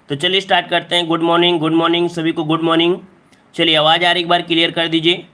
तो चलिए स्टार्ट करते हैं। गुड मॉर्निंग सभी को, गुड मॉर्निंग। चलिए आवाज़ आ रही, एक बार क्लियर कर दीजिए।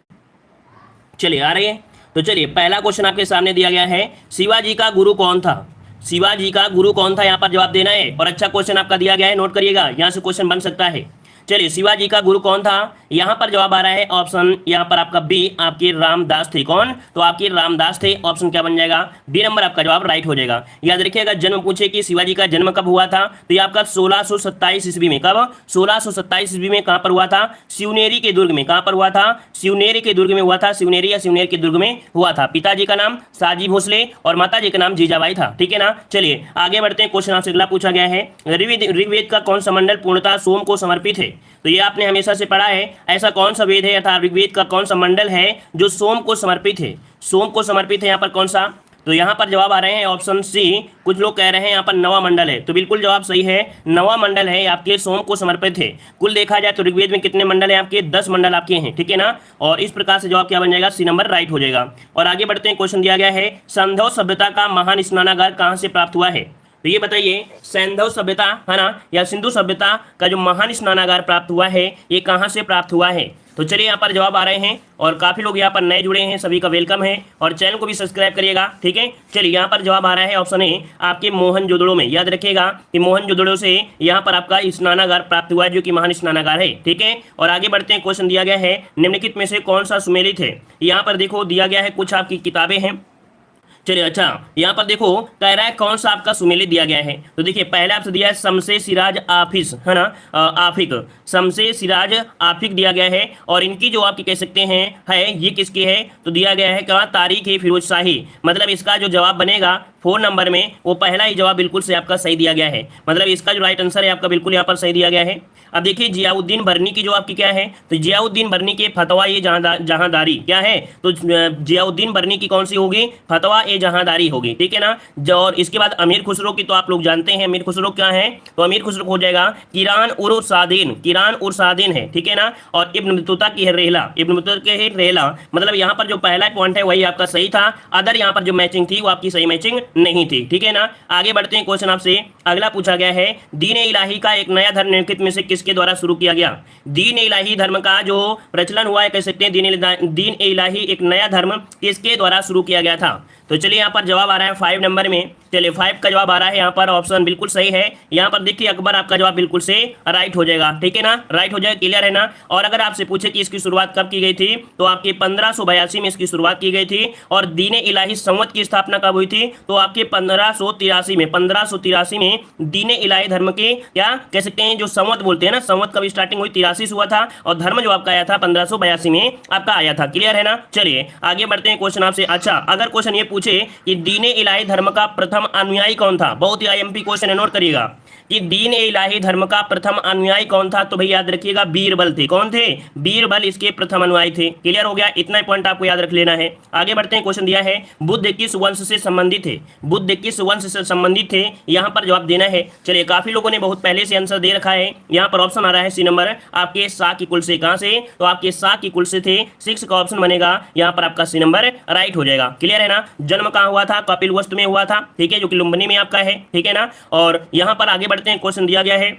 चलिए आ रही है। तो चलिए पहला क्वेश्चन आपके सामने दिया गया है, शिवाजी का गुरु कौन था। शिवाजी का गुरु कौन था, यहाँ पर जवाब देना है। और अच्छा क्वेश्चन आपका दिया गया है, नोट करिएगा, यहाँ से क्वेश्चन बन सकता है। चलिए शिवाजी का गुरु कौन था, यहाँ पर जवाब आ रहा है ऑप्शन यहाँ पर आपका बी, आपके रामदास थे। कौन? तो आपके रामदास थे। ऑप्शन क्या बन जाएगा? बी नंबर आपका जवाब राइट हो जाएगा। याद रखिएगा, जन्म पूछे कि शिवाजी का जन्म कब हुआ था, तो ये आपका 1627 ईस्वी में। कब? 1627 ईस्वी में। कहाँ पर हुआ था? शिवनेरी के दुर्ग में। कहाँ पर हुआ था? शिवनेरी के दुर्ग में हुआ था। शिवनेरी या शिवनेर के दुर्ग में हुआ था। पिताजी का नाम साजी भोसले और माताजी का नाम जीजाबाई था। ठीक है ना। चलिए आगे बढ़ते हैं। क्वेश्चन आपसे अगला पूछा गया है, ऋग्वेद का कौन सा मंडल पूर्णतः सोम को समर्पित है। तो ये आपने हमेशा से पढ़ा है। ऐसा कौन सा वेद है अर्थात ऋग्वेद का कौन सा मंडल है जो सोम को समर्पित है। सोम को समर्पित है यहाँ पर कौन सा? तो यहाँ पर जवाब आ रहे हैं ऑप्शन सी। कुछ लोग कह रहे हैं यहाँ पर नवा मंडल है, तो बिल्कुल जवाब सही है, नवा मंडल है आपके, सोम को समर्पित है। कुल देखा जाए तो ऋग्वेद में कितने मंडल हैं आपके? 10 मंडल आपके हैं। ठीक है ना। और इस प्रकार से जवाब क्या बन जाएगा? सी नंबर राइट हो जाएगा। और आगे बढ़ते हैं। क्वेश्चन दिया गया है, सैंधव सभ्यता का महान स्नानागार कहाँ से प्राप्त हुआ है। तो ये बताइए, सैंधव सभ्यता है ना, या सिंधु सभ्यता का जो महान स्नानागार प्राप्त हुआ है, ये कहाँ से प्राप्त हुआ है। तो चलिए यहाँ पर जवाब आ रहे हैं। और काफ़ी लोग यहाँ पर नए जुड़े हैं, सभी का वेलकम है। और चैनल को भी सब्सक्राइब करिएगा। ठीक है। चलिए यहाँ पर जवाब आ रहा है ऑप्शन ए, आपके मोहनजोदड़ो में। याद रखिएगा कि मोहनजोदड़ो से यहाँ पर आपका स्नानागार प्राप्त हुआ है, जो कि महान स्नानागार है। ठीक है। और आगे बढ़ते हैं। क्वेश्चन दिया गया है, निम्नलिखित में से कौन सा सुमेलित है। यहाँ पर देखो दिया गया है, कुछ आपकी किताबें हैं। चलिए अच्छा, यहाँ पर देखो कह रहा है कौन सा आपका सुमेलित दिया गया है। तो देखिए पहले आपसे दिया है शमसे सिराज आफिस, है ना, आफिक, शमसे सिराज आफिक दिया गया है। और इनकी जो आपकी कह सकते हैं है, ये किसकी है, तो दिया गया है क्या, तारीख है फिरोज शाही। मतलब इसका जो जवाब बनेगा 4 नंबर में, वो पहला ही जवाब बिल्कुल से आपका सही दिया गया है। मतलब इसका जो राइट आंसर है आपका बिल्कुल यहाँ पर सही दिया गया है। अब देखिए जियाउद्दीन बरनी की जो आपकी क्या है, तो जियाउद्दीन बरनी के फतवा ये जहांदारी क्या है, तो जियाउद्दीन बरनी की कौन सी होगी, फतवा ए जहांदारी होगी। ठीक है ना। और इसके बाद अमीर खुसरो की तो आप लोग जानते हैं, अमीर खुसरो क्या है, तो अमीर खुसरो हो जाएगा किरान उर सादीन, किरान उर सादीन है। ठीक है ना। और इब्न बतूता की है रेहला, इब्न बतूता के है रेहला। मतलब यहाँ पर जो पहला पॉइंट है वही आपका सही था, अदर यहाँ पर जो मैचिंग थी वो आपकी सही मैचिंग नहीं थी। ठीक है ना। आगे बढ़ते हैं। क्वेश्चन आपसे अगला पूछा गया है, दीन इलाही का एक नया धर्म निम्नलिखित में से किसके द्वारा शुरू किया गया। दीन इलाही धर्म का जो प्रचलन हुआ है, कह सकते हैं दीन इलाही एक नया धर्म किसके द्वारा शुरू किया गया था। तो चलिए यहाँ पर जवाब आ रहा है 5 नंबर में। चलिए 5 का जवाब आ रहा है यहाँ पर, ऑप्शन बिल्कुल सही है। यहाँ पर देखिए अकबर आपका जवाब बिल्कुल से राइट हो जाएगा। ठीक है ना, राइट हो जाएगा, क्लियर है ना। और अगर आपसे पूछे कि इसकी शुरुआत कब की गई थी, तो आपके 1582 में इसकी शुरुआत की गई थी। और दीन इलाही संवत की स्थापना कब हुई थी, तो आपके 1583 में दीन इलाही धर्म के क्या कह सकते हैं, जो संवत बोलते हैं ना, संवत कब स्टार्टिंग हुई, 83 से हुआ था। और धर्म जो आपका आया था 1582 में आपका आया था। क्लियर है ना। चलिए आगे बढ़ते हैं। क्वेश्चन आपसे अच्छा, अगर क्वेश्चन ये पूछे कि दीन इलाही धर्म का प्रथम अनुयायी कौन था, बहुत ही आईएमपी क्वेश्चन है, नोट करिएगा कि दीन इलाही धर्म का प्रथम अनुयायी कौन था, तो भाई याद रखिएगा बीरबल थे। कौन थे? बीरबल इसके प्रथम अनुयायी थे। क्लियर हो गया, इतना पॉइंट आपको याद रख लेना है। आगे बढ़ते हैं। क्वेश्चन दिया है, बुद्ध किस वंश से संबंधित है, बुद्ध किस वंश से संबंधित थे, यहाँ पर जवाब देना है। चलिए काफी लोगों ने बहुत पहले से आंसर दे रखा है। यहाँ पर ऑप्शन आ रहा है सी नंबर, आपके शाह की कुल से। कहां से? तो आपके शाह की कुल से थे। 6 का ऑप्शन बनेगा यहाँ पर आपका सी नंबर राइट हो जाएगा। क्लियर है ना। जन्म कहाँ हुआ था? कपिलवस्तु में हुआ था। ठीक है, जो कि लुम्बिनी में आपका है। ठीक है ना। और यहाँ पर आगे बढ़ते हैं। क्वेश्चन दिया गया है,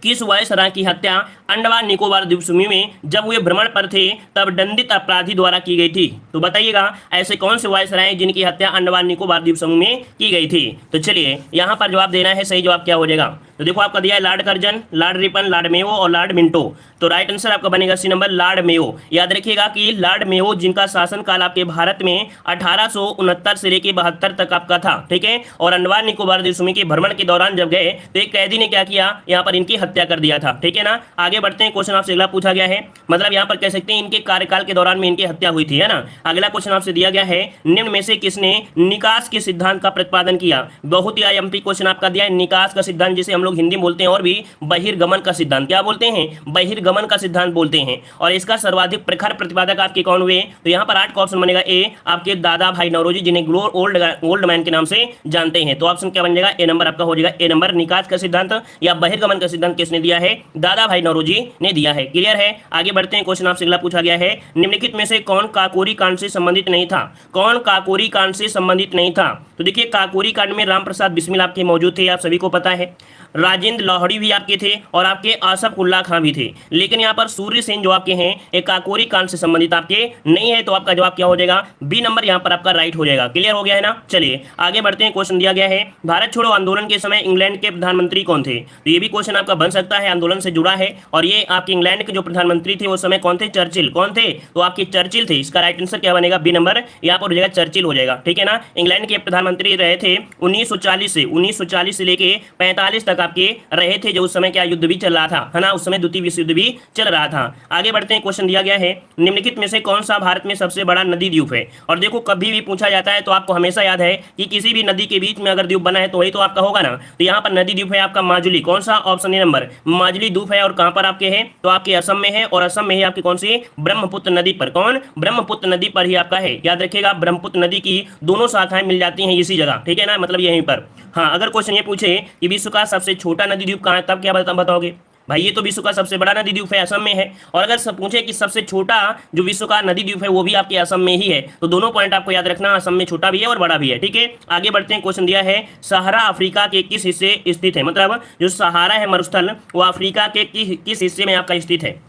किस वायसराय की हत्या अंडमान निकोबार द्वीप समूह में जब वे भ्रमण पर थे तब दंडित अपराधी द्वारा की गई थी। तो बताइएगा ऐसे कौन से वायसराय जिनकी हत्या अंडमान निकोबार द्वीप समूह में की गई थी। तो चलिए यहाँ पर जवाब देना है। सही जवाब क्या हो जाएगा, तो देखो आपका दिया है Lord Curzon, Lord Ripon, Lord Mayo और लॉर्ड मिंटो। तो राइट आंसर आपका बनेगा सी नंबर लॉर्ड मेयो। याद रखिएगा कि लॉर्ड मेयो जिनका शासनकाल आपके भारत में 1869 से लेकर 72 तक आपका था। ठीक है। और अंडमान निकोबार द्वीप समूह के भ्रमण के दौरान जब गए तो एक कैदी ने क्या किया, यहाँ पर इनकी हत्या कर दिया था। ठीक है ना। आगे बढ़ते हैं। क्वेश्चन आपसे अगला पूछा गया है, मतलब यहाँ पर कह सकते हैं इनके कार्यकाल के दौरान में इनकी हत्या हुई थी, है ना। अगला क्वेश्चन आपसे दिया गया है, निम्न में से किसने निकास के सिद्धांत का प्रतिपादन किया। बहुत ही आईएमपी क्वेश्चन आपका दिया है, निकास का सिद्धांत जिसे हम लोग हिंदी बोलते हैं और भी बहिर्गमन का सिद्धांत। क्या बोलते हैं? बहिर्गमन का सिद्धांत बोलते हैं। और इसका सर्वाधिक प्रखर प्रतिपादक आपके कौन हुए, तो यहाँ पर 8 का ऑप्शन बनेगा ए, आपके दादा भाई नौरोजी, जिन्हें ओल्ड मैन के नाम से जानते हैं। तो ऑप्शन क्या बन जाएगा, ए नंबर आपका हो जाएगा। ए नंबर निकास का सिद्धांत या बहिर्गमन का सिद्धांत किसने दिया है, दादा भाई नौरोजी ने दिया है। क्लियर है। आगे बढ़ते हैं। क्वेश्चन आपसे अगला पूछा गया है, निम्नलिखित में से कौन काकोरी कांड से संबंधित नहीं था। कौन काकोरी कांड से संबंधित नहीं था। तो देखिए काकोरी कांड में राम प्रसाद बिस्मिल आपके मौजूद थे, आप सभी को पता है। राजेंद्र लाहौरी भी आपके थे और आपके आसफ उल्ला खां भी थे, लेकिन यहाँ पर सूर्य सेन जो आपके हैं एक काकोरी कांड से संबंधित आपके नहीं है, तो आपका जवाब क्या हो जाएगा, बी नंबर यहाँ पर आपका राइट हो जाएगा। क्लियर हो गया है ना। चलिए आगे बढ़ते हैं। क्वेश्चन दिया गया है भारत छोड़ो आंदोलन के समय इंग्लैंड के प्रधानमंत्री कौन थे, तो ये भी क्वेश्चन आपका बन सकता है, आंदोलन से जुड़ा है। और ये आपके इंग्लैंड के जो प्रधानमंत्री थे उस समय कौन थे, चर्चिल। कौन थे, तो आपके चर्चिल थे। इसका राइट आंसर क्या बनेगा, बी नंबर यहाँ पर हो जाएगा, चर्चिल हो जाएगा। ठीक है ना। इंग्लैंड के प्रधानमंत्री रहे थे 1940 से लेके 45 तक आपके रहे थे, जो उस समय क्या युद्ध भी चल रहा था, है ना, उस समय द्वितीय विश्व युद्ध भी चल रहा था। आगे बढ़ते हैं। क्वेश्चन दिया गया है निम्नलिखित में से कौन सा भारत में सबसे बड़ा नदी द्वीप है। और देखो कभी भी पूछा जाता है तो आपको हमेशा याद है कि किसी भी नदी के बीच में अगर द्वीप बना है तो वही तो आपका होगा ना। तो यहाँ पर नदी द्वीप है आपका माजुली। कौन सा, ऑप्शन ए नंबर माजुली द्वीप है। और कहां पर आपके है, तो आपके असम में है, और असम में ही आपकी कौन सी, ब्रह्मपुत्र नदी पर। कौन, ब्रह्मपुत्र नदी पर ही आपका है। याद रखिएगा ब्रह्मपुत्र नदी की दोनों शाखाएं मिल जाती हैं इसी जगह। ठीक है ना, मतलब यहीं पर। हाँ, अगर क्वेश्चन ये पूछे कि विश्व का सबसे छोटा नदी द्वीप कहाँ है, तब क्या बताओगे, भाई ये तो विश्व का सबसे बड़ा नदी द्वीप है, असम में है। और अगर सब पूछे कि सबसे छोटा जो विश्व का नदी द्वीप है वो भी आपके असम में ही है, तो दोनों पॉइंट आपको याद रखना, असम में छोटा भी है और बड़ा भी है। ठीक है, आगे बढ़ते हैं। क्वेश्चन दिया है सहारा अफ्रीका के किस हिस्से स्थित है, मतलब जो सहारा है मरुस्थल वो अफ्रीका के किस हिस्से में आपका स्थित है।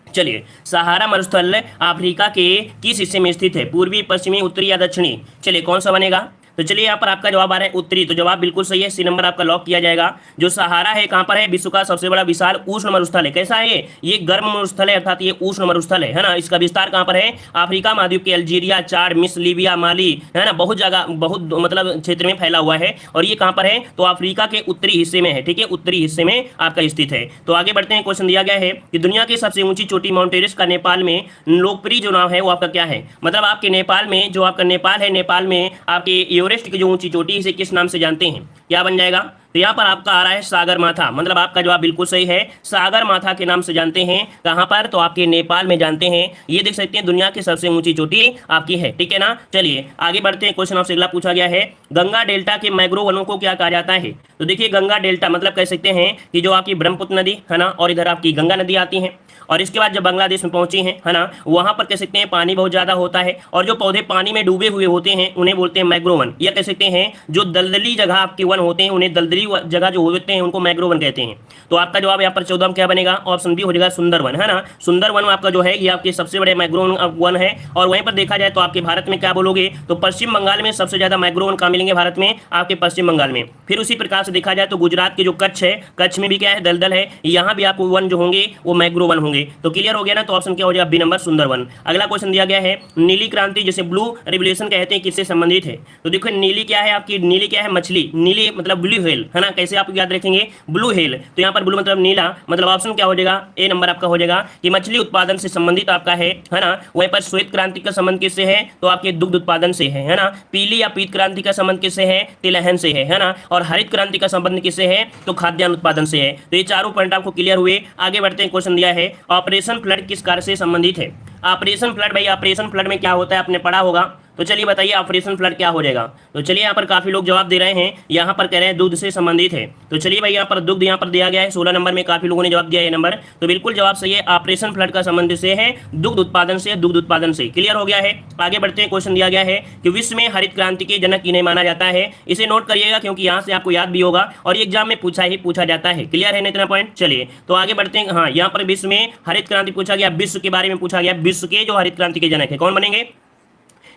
चलिए, सहारा मरुस्थल अफ्रीका के किस हिस्से में स्थित है, पूर्वी, पश्चिमी, उत्तरी या दक्षिणी। चलिए कौन सा बनेगा, तो चलिए यहाँ पर आपका जवाब आ रहा है उत्तरी, तो जवाब बिल्कुल सही है, सी नंबर आपका लॉक किया जाएगा। जो सहारा है कहाँ पर है, विश्व का सबसे बड़ा विशाल उष्ण मरुस्थल है। कैसा है ये गर्म मरुस्थल है, अर्थात ये उष्ण मरुस्थल है ना। इसका विस्तार कहाँ पर है, अफ्रीका महाद्वीप के अल्जीरिया, चाड, मिस्र, लीबिया, माली, है ना, बहुत जगह, बहुत मतलब क्षेत्र में फैला हुआ है। और ये कहाँ पर है, तो अफ्रीका के उत्तरी हिस्से में है। ठीक है, उत्तरी हिस्से में आपका स्थित है। तो आगे बढ़ते हैं। क्वेश्चन दिया गया है कि दुनिया की सबसे ऊंची चोटी माउंट एवरेस्ट का नेपाल में लोकप्रिय जो नाम है वो आपका क्या है, मतलब आपके नेपाल में जो आपका नेपाल है, नेपाल में आपके एवरेस्ट की जो ऊंची चोटी इसे किस नाम से जानते हैं, क्या बन जाएगा, तो यहाँ पर आपका आ रहा है सागर माथा। मतलब आपका जवाब बिल्कुल सही है, सागर माथा के नाम से जानते हैं। कहाँ पर, तो आपके नेपाल में जानते हैं। ये देख सकते हैं दुनिया की सबसे ऊंची चोटी आपकी है। ठीक है ना। चलिए आगे बढ़ते हैं। क्वेश्चन आपसे अगला पूछा गया है गंगा डेल्टा के मैंग्रोव वनों को क्या कहा जाता है। तो देखिए गंगा डेल्टा मतलब कह सकते हैं कि जो आपकी ब्रह्मपुत्र नदी है ना, और इधर आपकी गंगा नदी आती है, और इसके बाद जब बांग्लादेश में पहुंची है ना, वहां पर कह सकते हैं पानी बहुत ज्यादा होता है, और जो पौधे पानी में डूबे हुए होते हैं उन्हें बोलते हैं मैंग्रोव वन। या कह सकते हैं जो दलदली जगह आपके वन होते हैं उन्हें दलदली जगह जो होते हैं उनको मैंग्रोव वन कहते हैं। तो आपका जवाब यहाँ पर 14 में क्या बनेगा, ऑप्शन बी हो जाएगा सुंदरवन, है ना। सुंदरवन आपका जो है ये आपके सबसे बड़े मैंग्रोव वन है। और वहीं पर देखा जाए तो आपके भारत में क्या बोलोगे, तो पश्चिम बंगाल में सबसे ज्यादा मैंग्रोव वन कहाँ मिलेंगे, भारत में आपके पश्चिम बंगाल में। फिर उसी प्रकार से देखा जाए तो गुजरात के जो कच्छ है, कच्छ में भी क्या है, दलदल है, यहाँ भी आपको वन जो होंगे वो मैंग्रोव वन होंगे। तो क्लियर हो गया ना, तो ऑप्शन क्या हो जाएगा, बी नंबर सुंदरवन। अगला क्वेश्चन दिया गया है नीली क्रांति जिसे ब्लू रिवोल्यूशन कहते हैं किससे संबंधित है। तो देखो नीली क्या है आपकी, नीली क्या है, मछली, नीली मतलब ब्लू व्हेल, है ना। कैसे आप याद रखेंगे, ब्लू व्हेल, तो यहाँ पर ब्लू मतलब नीला, मतलब ऑप्शन क्या हो जाएगा, ए नंबर आपका हो जाएगा कि मछली उत्पादन से संबंधित आपका है ना। वहीं पर श्वेत क्रांति का संबंध किससे है, तो आपके दुग्ध उत्पादन से है ना। पीली या पीत क्रांति का संबंध किससे है, तिलहन से है ना। और हरित क्रांति का संबंध किससे है, तो खाद्यान्न उत्पादन से है। तो ये चारों पॉइंट आपको क्लियर हुए। आगे बढ़ते हैं। क्वेश्चन दिया है ऑपरेशन फ्लड किस कार्य से संबंधित है। ऑपरेशन फ्लड, भाई ऑपरेशन फ्लड में क्या होता है आपने पढ़ा होगा, तो चलिए बताइए ऑपरेशन फ्लड क्या हो जाएगा। तो चलिए यहाँ पर काफी लोग जवाब दे रहे हैं, यहाँ पर कह रहे हैं दुग्ध से संबंधित है। तो चलिए भाई यहाँ पर दुग्ध यहाँ पर दिया गया है 16 नंबर में, काफी लोगों ने जवाब दिया है नंबर, तो बिल्कुल जवाब सही है। ऑपरेशन फ्लड का संबंध से है दुग्ध उत्पादन से, दुग्ध उत्पादन से। क्लियर हो गया है। आगे बढ़ते हैं। क्वेश्चन दिया गया है कि विश्व में हरित क्रांति के जनक इन्हें माना जाता है। इसे नोट करिएगा क्योंकि यहाँ से आपको याद भी होगा और एग्जाम में पूछा जाता है। क्लियर है ना इतना पॉइंट। चलिए तो आगे बढ़ते हैं। हाँ, यहाँ पर विश्व में हरित क्रांति पूछा गया, विश्व के बारे में पूछा गया, विश्व के जो हरित क्रांति के जनक है कौन बनेंगे,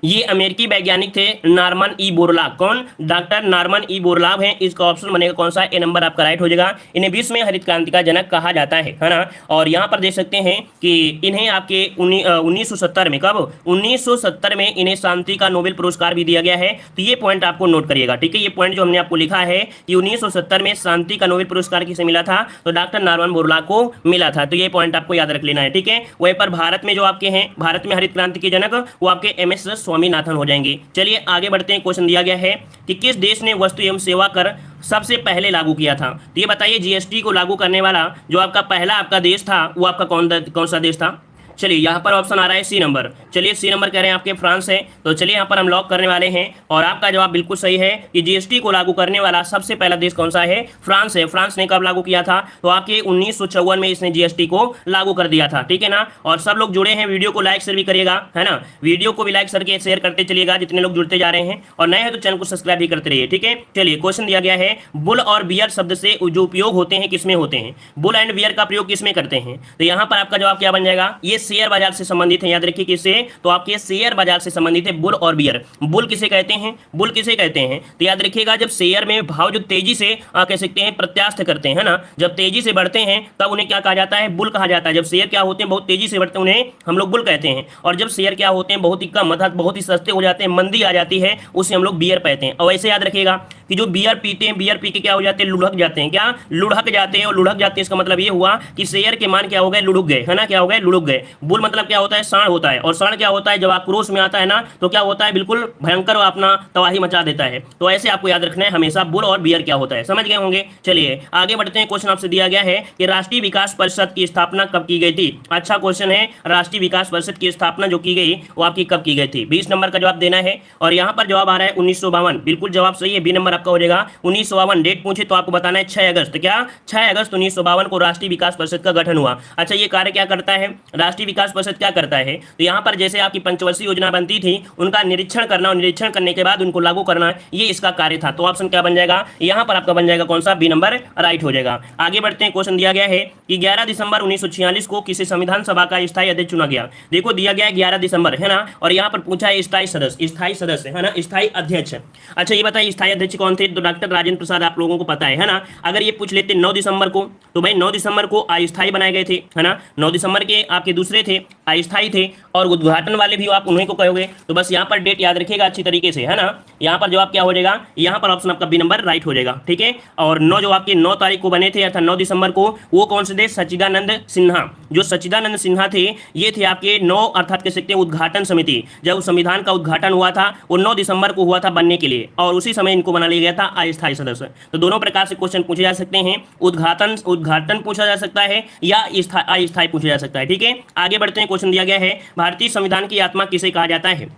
ये अमेरिकी वैज्ञानिक थे नॉर्मन ई बोरलॉग। कौन, डॉक्टर नॉर्मन ई बोरलॉग हैं। इसका ऑप्शन बनेगा कौन सा, ए नंबर आपका राइट हो जाएगा। इन्हें विश्व में हरित क्रांति का जनक कहा जाता है ना। और यहाँ पर देख सकते हैं कि इन्हें आपके 1970 में, कब 1970 में इन्हें शांति का नोबेल पुरस्कार भी दिया गया है। तो ये पॉइंट आपको नोट करिएगा। ठीक है, ये पॉइंट जो हमने आपको लिखा है कि 1970 में शांति का नोबेल पुरस्कार किसे मिला था, तो डॉक्टर नॉर्मन बोरलॉग को मिला था। तो ये पॉइंट आपको याद रख लेना है। ठीक है, वहीं पर भारत में जो आपके हैं, भारत में हरित क्रांति के जनक वो आपके MS स्वामीनाथन हो जाएंगे। चलिए आगे बढ़ते हैं। क्वेश्चन दिया गया है कि किस देश ने वस्तु एवं सेवा कर सबसे पहले लागू किया था। तो ये बताइए GST को लागू करने वाला जो आपका पहला आपका देश था वो आपका कौन सा देश था। चलिए यहाँ पर ऑप्शन आ रहा है सी नंबर, चलिए सी नंबर कह रहे हैं आपके फ्रांस है। तो चलिए यहाँ पर हम लॉक करने वाले हैं और आपका जवाब बिल्कुल सही है कि जीएसटी को लागू करने वाला सबसे पहला देश कौन सा है? फ्रांस है। फ्रांस ने कब लागू किया था? तो आपके 1954 में इसने जीएसटी को लागू कर दिया था, ठीक है ना। और सब लोग जुड़े हैं, वीडियो को लाइक शेयर भी करिएगा, है ना। वीडियो को भी लाइक करके शेयर करते चलिएगा जितने लोग जुड़ते जा रहे हैं, और नए हैं तो चैनल को सब्सक्राइब भी करते रहिए, ठीक है। चलिए क्वेश्चन दिया गया है, बुल और बियर शब्द से जो उपयोग होते हैं किसमें होते हैं? बुल एंड बियर का प्रयोग किसमें करते हैं? तो यहाँ पर आपका जवाब क्या बन जाएगा? ये शेयर बाजार से संबंधित है, याद रखिए किससे? तो आपके शेयर बाजार से संबंधित है बुल और बियर। बुल किसे कहते हैं? बुल किसे कहते हैं? तो याद रखिएगा जब शेयर में भाव जो तेजी से कह सकते हैं प्रत्यास्थ करते हैं ना, जब तेजी से बढ़ते हैं तब उन्हें क्या कहा जाता है? बुल कहा जाता है। जब शेयर क्या होते हैं बहुत तेजी से बढ़ते हैं उन्हें हम लोग बुल कहते हैं, और जब शेयर क्या होते हैं बहुत ही कम अर्थात बहुत ही सस्ते हो जाते हैं, मंदी आ जाती है, उसे हम लोग बियर कहते हैं। और ऐसे याद रखिएगा कि जो बियर पीते हैं, बियर पी के क्या हो जाते हैं? लुढ़क जाते हैं। क्या? लुढ़क जाते हैं। और लुढ़क जाते हैं इसका मतलब ये हुआ कि शेयर के मान क्या हो गए? लुढ़क गए, है ना। क्या हो गए? लुढ़क गए। बुल मतलब क्या होता है? सांड होता है। और सांड क्या होता है? जब आक्रोश में आता है ना तो क्या होता है? बिल्कुल भयंकर अपना तबाही मचा देता है। तो ऐसे आपको याद रखना है हमेशा बुल और बियर क्या होता है, समझ गए होंगे। चलिए आगे बढ़ते हैं। क्वेश्चन आपसे दिया गया है कि राष्ट्रीय विकास परिषद की स्थापना कब की गई थी? अच्छा क्वेश्चन है। राष्ट्रीय विकास परिषद की स्थापना जो की गई वो आपकी कब की गई थी? 20 नंबर का जवाब देना है। और यहाँ पर जवाब आ रहा है 1952। बिल्कुल जवाब सही है, बी नंबर आपका हो जाएगा 1952। डेट पूछे तो आपको बताना है 6 अगस्त। क्या? 6 अगस्त 1952 को राष्ट्रीय विकास परिषद का गठन हुआ। अच्छा ये कार्य क्या करता है? राष्ट्रीय विकास परिषद क्या करता है? तो यहाँ पर जैसे आपकी पंचवर्षीय योजना बनती थी उनका निरीक्षण करना, और निरीक्षण करने के बाद उनको लागू करना, ये इसका कार्य था। तो ऑप्शन क्या बन जाएगा? यहाँ पर आपका बन जाएगा कौन सा? बी नंबर राइट हो जाएगा। आगे बढ़ते हैं। क्वेश्चन दिया गया है कि 11 दिसंबर 1946 को किसी संविधान सभा का स्थायी अध्यक्ष चुना गया। देखो दिया गया है 11 दिसंबर, है ना। और यहाँ पर पूछा है स्थायी सदस्य, स्थायी सदस्य, है ना, स्थायी अध्यक्ष। अच्छा ये बताइए स्थायी अध्यक्ष कौन थे? तो डॉक्टर राजेंद्र प्रसाद, आप लोगों को पता है ना। अगर ये पूछ लेते 9 दिसंबर को, तो भाई 9 दिसंबर को अस्थायी बनाए गए थे, है ना। 9 दिसंबर के आपके दूसरे थे, अस्थायी थे, और उद्घाटन वाले भी आप उन्हीं को कहोगे। तो बस यहाँ पर डेट याद रखिएगा अच्छी तरीके से, है ना। यहाँ पर जवाब क्या हो जाएगा? यहाँ पर ऑप्शन आपका बी नंबर राइट हो जाएगा, ठीक है। और 9 जो आपके 9 तारीख को बने थे अर्थात 9 दिसंबर को, वो कौन से थे? सच्चिदानंद सिन्हा। जो सच्चिदानंद सिन्हा थे ये थे आपके 9 अर्थात कह सकते हैं उद्घाटन समिति, जब संविधान का उद्घाटन हुआ था वो 9 दिसंबर को हुआ था बनने के लिए, और उसी समय इनको बना लिया गया था अस्थायी सदस्य। तो दोनों प्रकार से क्वेश्चन पूछे जा सकते हैं। उद्घाटन पूछा जा सकता है या अस्थायी पूछा जा सकता है, ठीक है। आगे बढ़ते हैं। क्वेश्चन दिया गया है भारतीय संविधान की आत्मा किसे कहा जाता है?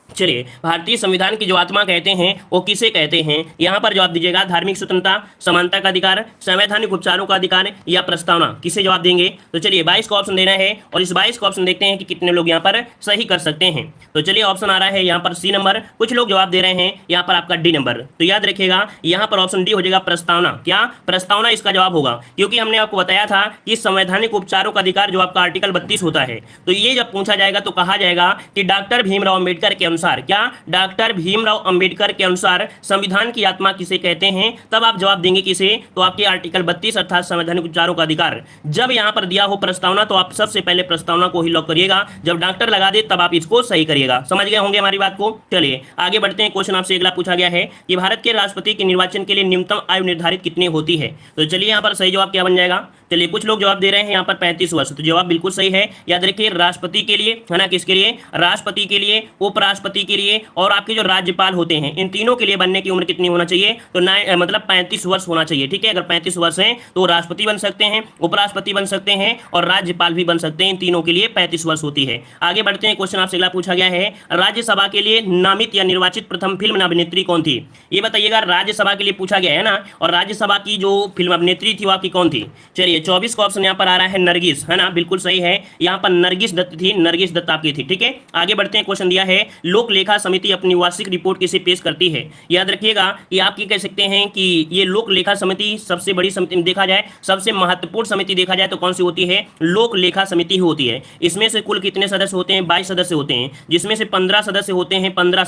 चलिए भारतीय संविधान की जो आत्मा कहते हैं वो किसे कहते हैं? यहाँ पर जवाब दीजिएगा धार्मिक स्वतंत्रता, समानता का अधिकार, संवैधानिक उपचारों का अधिकार, या प्रस्तावना। किसे जवाब देंगे? तो चलिए 22 का ऑप्शन देना है, और इस 22 का ऑप्शन देखते हैं कि कितने लोग यहाँ पर सही कर सकते हैं। तो चलिए ऑप्शन आ रहा है यहाँ पर सी नंबर, कुछ लोग जवाब दे रहे हैं यहाँ पर आपका डी नंबर। तो याद रखिएगा यहाँ पर ऑप्शन डी हो जाएगा प्रस्तावना। क्या? प्रस्तावना इसका जवाब होगा, क्योंकि हमने आपको बताया था कि संवैधानिक उपचारों का अधिकार जो आपका आर्टिकल 32 होता है, तो ये जब पूछा जाएगा तो कहा जाएगा कि डॉक्टर भीमराव अम्बेडकर के अनुसार, क्या? डॉक्टर भीमराव अंबेडकर के अनुसार संविधान की आत्मा किसे कहते हैं? तब आप जवाब देंगे किसे? तो आपके आर्टिकल 32 अर्थात संवैधानिक उपचारों का अधिकार। जब यहां पर दिया हो प्रस्तावना तो आप सबसे पहले प्रस्तावना को ही लॉक करिएगा, जब डॉक्टर लगा दे तब आप इसको सही करिएगा। समझ गए होंगे हमारी बात को। चलिए आगे बढ़ते हैं। क्वेश्चन आपसे अगला पूछा गया है कि भारत के राष्ट्रपति के निर्वाचन के लिए न्यूनतम आयु निर्धारित कितनी होती है? तो चलिए यहाँ पर सही जवाब क्या बन जाएगा? चलिए कुछ लोग जवाब दे रहे हैं यहाँ पर 35 वर्ष। तो जवाब बिल्कुल सही है। याद रखिए राष्ट्रपति के लिए, है ना, किसके लिए? राष्ट्रपति के लिए, उपराष्ट्रपति के लिए, और आपके जो राज्यपाल होते हैं, इन तीनों के लिए बनने की उम्र कितनी होना चाहिए? तो मतलब 35 वर्ष होना चाहिए, ठीक है। अगर 35 वर्ष है तो राष्ट्रपति बन सकते हैं, उपराष्ट्रपति बन सकते हैं, और राज्यपाल भी बन सकते हैं। इन तीनों के लिए 35 वर्ष होती है। आगे बढ़ते हैं। क्वेश्चन आपसे अगला पूछा गया है राज्यसभा के लिए नामित या निर्वाचित प्रथम फिल्म अभिनेत्री कौन थी? ये बताइएगा, राज्यसभा के लिए पूछा गया है ना, और राज्यसभा की जो फिल्म अभिनेत्री थी वो आपकी कौन थी? चलिए 24 का ऑप्शन यहाँ पर आ रहा है नरगिस, है ना, बिल्कुल सही है। यहाँ पर नरगिस दत्त थी, नरगिस दत्त आपकी थी, ठीक है। आगे बढ़ते हैं। क्वेश्चन दिया है लोक लेखा समिति अपनी वार्षिक रिपोर्ट किसे पेश करती है? याद रखिएगा ये आप कह सकते हैं कि ये लोक लेखा समिति सबसे बड़ी समिति देखा जाए, सबसे महत्वपूर्ण समिति देखा जाए तो कौन सी होती है? लोक लेखा समिति ही होती है। इसमें से कुल कितने सदस्य होते हैं? 22 सदस्य होते हैं, जिसमें से 15 सदस्य होते हैं, 15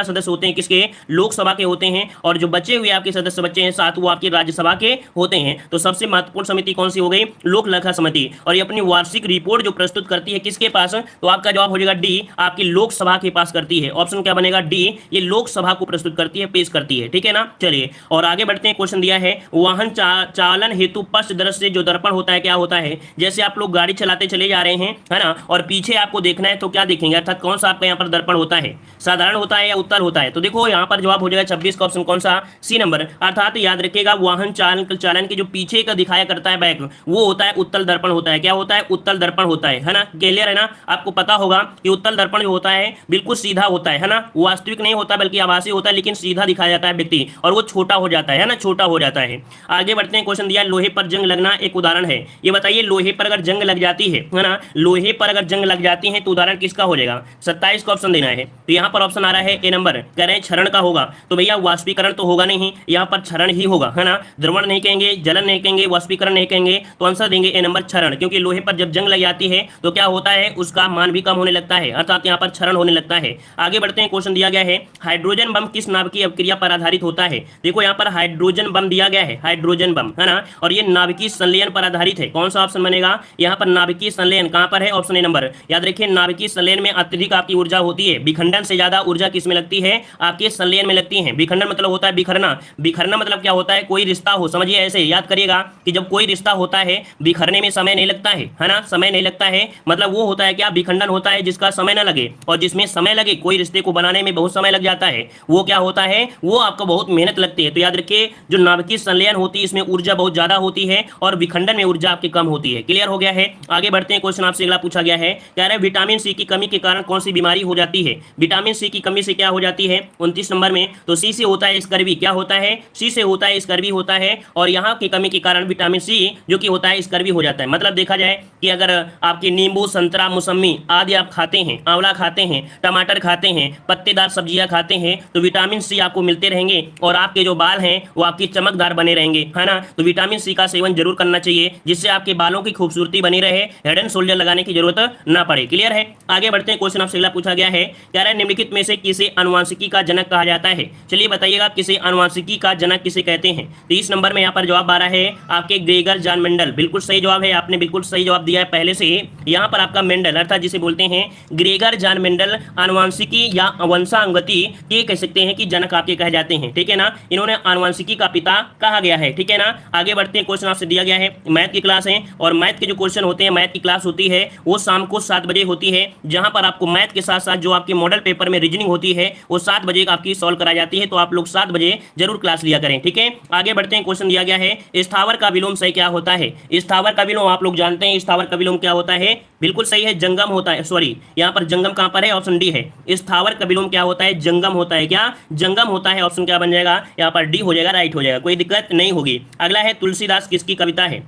सदस्य होते हैं किसके? लोकसभा के होते हैं, और जो बचे हुए आपके सदस्य बचे हैं 7 वो आपके राज्यसभा के होते हैं। तो सबसे महत्वपूर्ण समिति कौन सी हो गई? लोक लेखा समिति। और ये अपनी वार्षिक रिपोर्ट जो प्रस्तुत करती है किसके पास? तो आपका जवाब हो जाएगा डी, आपकी लोकसभा के पास करती है। ऑप्शन क्या बनेगा? डी, ये लोकसभा को प्रस्तुत करती है, पेश करती है, ठीक है ना। चलिए और आगे बढ़ते हैं। क्वेश्चन दिया है वाहन चालन हेतु पश्च दृश्य जो दर्पण होता है क्या होता है? जैसे आप लोग गाड़ी चलाते चले जा रहे हैं, है ना, और पीछे आपको देखना है तो क्या देखेंगे, अर्थात कौन सा आपका यहाँ पर दर्पण होता है? साधारण होता है या उत्तर होता है? तो देखो यहाँ पर जवाब हो जाएगा 26 का ऑप्शन कौन सा? C number. अर्थात याद रखिएगा वाहन चालन के जो पीछे का दिखाया करता है बैक, वो होता है उत्तल दर्पण होता है। क्या होता है? उत्तल दर्पण होता है ना। क्लियर है ना? आपको पता होगा कि उत्तल दर्पण जो होता है बिल्कुल सीधा होता है ना, वो वास्तविक नहीं होता बल्कि आभासी होता है, लेकिन सीधा दिखाया जाता है व्यक्ति, और वो छोटा हो जाता है ना, छोटा हो जाता है। आगे बढ़ते हैं, क्वेश्चन दिया लोहे पर जंग लगना एक उदाहरण है। ये बताइए लोहे पर अगर जंग लग जाती है ना, लोहे पर अगर जंग लग जाती है तो उदाहरण किसका हो जाएगा? 27 का ऑप्शन देना है। तो यहाँ पर ऑप्शन आ रहा है ए नंबर, कह रहे हैं क्षरण का होगा। तो भैया वाष्पीकरण तो होगा नहीं, यहाँ पर क्षरण ही होगा, है ना। द्रवण नहीं कहेंगे, जलन नहीं कहेंगे, वाष्पीकरण नहीं कहेंगे, तो आंसर देंगे ए नंबर क्षरण। क्योंकि लोहे पर जब जंग लग जाती है तो क्या होता है, उसका मान भी कम होने लगता है, अर्थात यहाँ पर क्षरण होने लगता है। आगे बढ़ते हैं, क्वेश्चन दिया गया है हाइड्रोजन बम किस नाभिकीय अभिक्रिया पर आधारित होता है। देखो यहाँ पर हाइड्रोजन बम दिया गया है, हाइड्रोजन बम, है ना, और ये नाभिकीय संलयन पर आधारित है। कौन सा ऑप्शन बनेगा यहाँ पर? नाभिकीय संलयन कहाँ पर है? Option A number. याद रखिए नाभिकीय संलयन में अत्यधिक आपकी ऊर्जा होती है, विखंडन से ज्यादा ऊर्जा किसमें लगती है? आपके संलयन में लगती है। विखंडन मतलब होता है बिखरना, बिखरना मतलब क्या होता है? कोई रिश्ता हो, समझिए ऐसे याद करिएगा कि जब कोई रिश्ता होता है बिखरने में समय नहीं लगता है ना, समय नहीं लगता है, मतलब वो होता है क्या? विखंडन होता है जिसका समय ना लगे, और जिसमें समय लगे, कोई रिश्ते को बनाने में बहुत समय लग जाता है, वो क्या होता है? वो आपको बहुत मेहनत लगती है। तो याद रखिए जो नाभिकीय संलयन होती है इसमें ऊर्जा बहुत ज्यादा होती है और विखंडन में ऊर्जा आपकी कम होती है। क्लियर हो गया है? आगे बढ़ते हैं, क्वेश्चन आपसे अगला पूछा गया है, कह रहे हैं विटामिन सी की कमी के कारण कौन सी बीमारी हो जाती है? विटामिन सी की कमी से क्या हो जाती है? 29 नंबर में, तो सी से होता है स्कर्वी। क्या होता है? सी से होता है स्कर्वी होता है, और यहाँ की कमी के कारण विटामिन सी जो कि होता है स्कर्वी हो जाता है। मतलब देखा जाए कि अगर आपके नींबू, संतरा, मौसमी आदि आप खाते हैं, आंवला खाते हैं, टमाटर खाते हैं, पत्तेदार सब्जियां खाते हैं, तो विटामिन सी आपको मिलते रहेंगे और आपके जो बाल हैं वो आपकी चमकदार बने रहेंगे, है ना। तो विटामिन सी का सेवन जरूर करना चाहिए जिससे आपके बालों की खूबसूरती बनी रहे, हेड एंड शोल्डर लगाने की जरूरत ना पड़े। क्लियर है? आगे बढ़ते हैं, क्वेश्चन आपसे अगला पूछा गया है, कह रहा है निम्नलिखित में से किसे अनुवांशिकी का जनक कहा जाता है? चलिए बताइएगा किसे अनुवांशिकी का जनक किसे कहते हैं? 30 नंबर में यहाँ पर जवाब आ रहा है आपके ग्रेगर जॉन मेंडल। बिल्कुल सही जवाब है, आपने बिल्कुल सही जवाब दिया है पहले से। यहाँ पर आपका मेंडल अर्थात जिसे बोलते हैं ग्रेगर जॉन मेंडल आनुवांशिकी या वंशानुगति के कह सकते हैं कि जनक आपके कहे जाते हैं, ठीक है ना। इन्होंने आनुवांशिकी का पिता कहा गया है, ठीक है ना। आगे बढ़ते हैं, क्वेश्चन आपसे दिया गया है मैथ की क्लास है, और मैथ के जो क्वेश्चन होते हैं, मैथ की क्लास होती है वो शाम को 7 बजे होती है, जहां पर आपको मैथ के साथ साथ जो आपके मॉडल पेपर में रीजनिंग होती है वो 7 बजे आपकी सॉल्व कराई जाती है। तो आप लोग 7 बजे जरूर क्लास लिया करें, ठीक है। आगे बढ़ते हैं, क्वेश्चन दिया गया है स्थावर का विलोम सही क्या होता है? स्थावर का विलोम आप लोग जानते हैं, स्थावर का विलोम क्या होता है? बिल्कुल सही है, जंगम होता है। सॉरी, यहाँ पर जंगम कहां पर है? ऑप्शन डी है। स्थावर का विलोम क्या होता है? जंगम होता है। क्या? जंगम होता है। ऑप्शन क्या बन जाएगा? यहाँ पर डी हो जाएगा, राइट हो जाएगा, कोई दिक्कत नहीं होगी। अगला है तुलसीदास किसकी कविता है?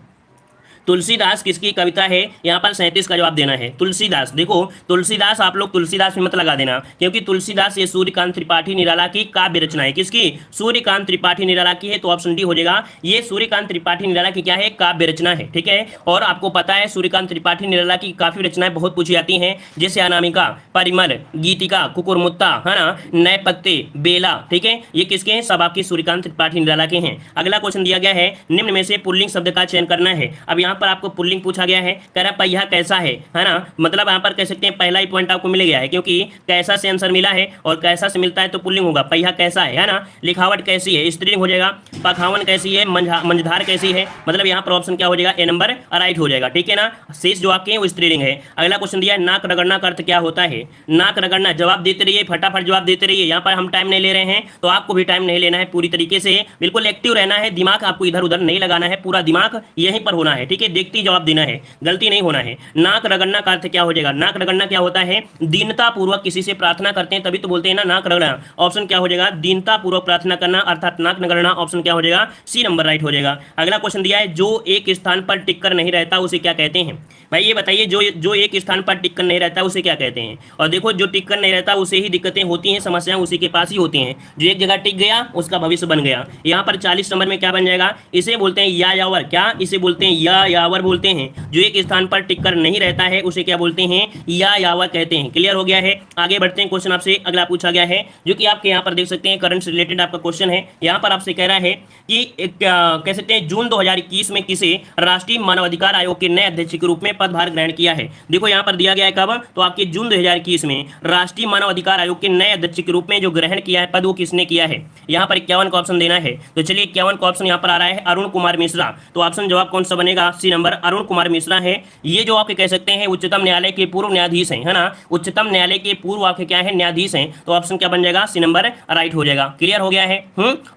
तुलसीदास किसकी कविता है? यहाँ पर 37 का जवाब देना है। तुलसीदास, देखो तुलसीदास आप लोग तुलसीदास में मत लगा देना, क्योंकि तुलसीदास ये सूर्यकांत त्रिपाठी निराला की काव्य रचना है। किसकी? सूर्यकांत त्रिपाठी निराला की है, तो ऑप्शन डी हो जाएगा। ये सूर्यकांत त्रिपाठी निराला की क्या है? काव्य रचना है, ठीक है। और आपको पता है सूर्यकांत त्रिपाठी निराला की काफी रचनाएं बहुत पूछी जाती हैं, जैसे अनामिका, परिमल, गीतिका, कुकुरमुत्ता, है ना, नए पत्ते, बेला, ठीक है। ये किसके हैं? सब आपके सूर्यकांत त्रिपाठी निराला के हैं। अगला क्वेश्चन दिया गया है निम्न में से पुल्लिंग शब्द का चयन करना है। अब यहाँ पर आपको पुल्लिंग पूछा गया है, कह रहा पहिया कैसा है ना, मतलब यहाँ पर कह सकते हैं पहला ही पॉइंट आपको मिल गया है, क्योंकि कैसा से आंसर मिला है और कैसा से मिलता है तो पुल्लिंग होगा। पहिया कैसा है ना। लिखावट कैसी है? स्त्रीलिंग हो जाएगा। पखावन कैसी है? मंझधार कैसी है? मतलब यहाँ पर ऑप्शन क्या हो जाएगा? ए नंबर राइट हो जाएगा, ठीक है ना। शेष जो आपके हैं वो स्त्रीलिंग है। अगला क्वेश्चन दिया है नाक रगड़ना का अर्थ क्या होता है? नाक रगड़ना, जवाब देते रहिए, फटाफट जवाब देते रहिए, यहाँ पर हम टाइम नहीं ले रहे हैं तो आपको भी टाइम नहीं लेना है, पूरी तरीके से बिल्कुल एक्टिव रहना है, दिमाग आपको इधर उधर नहीं लगाना है, पूरा दिमाग यहीं पर होना है, ठीक है। देखते जवाब देना है, गलती नहीं होना है। नाक रगड़ना का अर्थ क्या हो जाएगा? नाक रगड़ना क्या होता है? दीनता पूर्वक किसी से प्रार्थना करते हैं तभी तो बोलते हैं ना नाक रगड़ना। ऑप्शन क्या हो जाएगा? दीनता पूर्वक प्रार्थना करना अर्थात नाक रगड़ना। ऑप्शन क्या हो जाएगा? सी नंबर राइट हो जाएगा। अगला क्वेश्चन दिया है जो एक स्थान पर टिककर नहीं रहता उसे क्या कहते हैं? भाई ये बताइए, जो एक स्थान पर टिककर नहीं रहता उसे क्या कहते हैं? और देखो जो टिककर नहीं रहता उसे ही दिक्कतें होती हैं, समस्याएं उसी के पास ही होती हैं। जो एक जगह टिक गया उसका भविष्य बन गया। यहाँ पर 40 नंबर में क्या बन जाएगा? इसे बोलते हैं यायावर। क्या? इसे बोलते हैं यायावर बोलते हैं। जो एक स्थान पर टिककर नहीं रहता है उसे क्या बोलते हैं? यायावर कहते हैं। क्लियर हो गया है। आगे बढ़ते हैं, क्वेश्चन आपसे अगला पूछा गया है जो कि आपके यहाँ पर देख सकते हैं करंट से रिलेटेड आपका क्वेश्चन है। यहाँ पर आपसे कह रहा है कि कह सकते हैं जून 2021 में किसे राष्ट्रीय मानवाधिकार आयोग के नए अध्यक्ष के रूप में पदभार ग्रहण किया है? देखो यहाँ पर दिया गया है कब, तो आपके जून 2021 में राष्ट्रीय मानवाधिकार आयोग के नए अध्यक्ष के रूप में जो ग्रहण किया है पद वो किसने किया है? यहाँ पर 51 का ऑप्शन देना है। तो चलिए 51 का ऑप्शन यहाँ पर आ रहा है अरुण कुमार मिश्रा। तो ऑप्शन जवाब कौन सा बनेगा? सी नंबर अरुण कुमार मिश्रा है। ये जो आपके कह सकते हैं उच्चतम न्यायालय के पूर्व न्यायाधीश हैं, है ना, उच्चतम न्यायालय के पूर्व आपके क्या है न्यायाधीश हैं। तो ऑप्शन क्या बन जाएगा, सी नंबर राइट हो जाएगा। क्लियर हो गया है।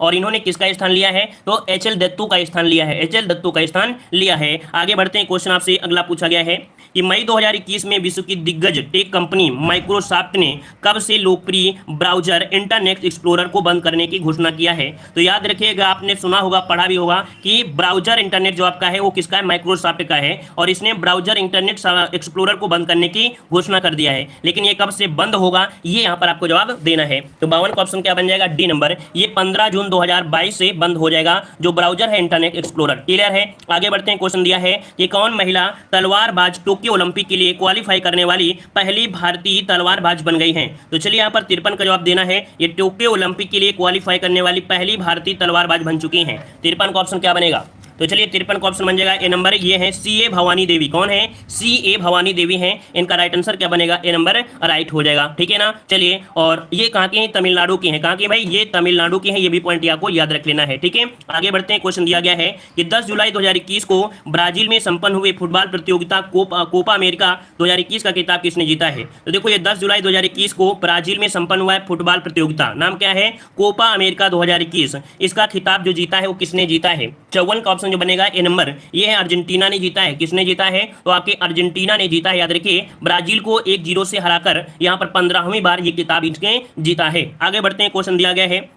और इन्होंने किसका स्थान लिया है, तो एच एल दत्तू का स्थान लिया है, एच एल दत्तू का स्थान लिया है। आगे बढ़ते हैं, क्वेश्चन आपसे अगला पूछा गया है कि मई 2021 में विश्व की दिग्गज टेक कंपनी माइक्रोसॉफ्ट ने कब से लोकप्रिय ब्राउजर इंटरनेट एक्सप्लोरर को बंद करने की घोषणा किया है। तो याद रखिएगा, आपने सुना होगा, पढ़ा भी होगा कि ब्राउजर इंटरनेट जो आपका है वो किसका है, माइक्रोसॉफ्ट का है, और इसने ब्राउजर इंटरनेट एक्सप्लोरर को बंद करने की घोषणा कर दिया है। लेकिन ये कब से बंद होगा, ये यहाँ पर आपको जवाब देना है। तो 52 का ऑप्शन क्या बन जाएगा, डी नंबर। ये 15 जून 2022 से बंद हो जाएगा जो ब्राउजर है इंटरनेट एक्सप्लोरर। क्लियर है। आगे बढ़ते हैं, क्वेश्चन दिया है कि कौन महिला तलवारबाज टोक्यो ओलंपिक के लिए क्वालिफाई करने वाली पहली भारतीय तलवारबाज बन गई हैं। तो चलिए यहाँ पर 53 का जवाब देना है। ये टोक्यो ओलंपिक के लिए क्वालिफाई करने वाली पहली भारतीय तलवारबाज बन चुकी हैं। 53 का ऑप्शन क्या बनेगा, तो चलिए 53 का ऑप्शन बन जाएगा ए नंबर। ये है सी ए भवानी देवी। कौन है, सी ए भवानी देवी हैं। इनका राइट आंसर क्या बनेगा, ए नंबर राइट हो जाएगा। ठीक है ना। चलिए, और ये कहाँ की है, तमिलनाडु की है। कहाँ की भाई, ये तमिलनाडु की है। ये भी पॉइंट आपको याद रख लेना है। ठीक है। आगे बढ़ते हैं, क्वेश्चन दिया गया है कि 10 जुलाई 2021 को ब्राजील में संपन्न हुए फुटबॉल प्रतियोगिता कोपा अमेरिका 2021 का खिताब किसने जीता है। तो देखो, ये 10 जुलाई 2021 को ब्राजील में संपन्न हुआ है फुटबॉल प्रतियोगिता, नाम क्या है, कोपा अमेरिका 2021। इसका खिताब जो जीता है वो किसने जीता है। 54 का ऑप्शन जो बनेगा ए नंबर। ये है अर्जेंटीना ने जीता है। किसने जीता है, तो आपके अर्जेंटीना ने जीता है। याद रखिए, ब्राजील को 1-0 से हराकर यहां पर 15वीं बार ये खिताब इसने जीता है। आगे बढ़ते हैं, क्वेश्चन दिया गया है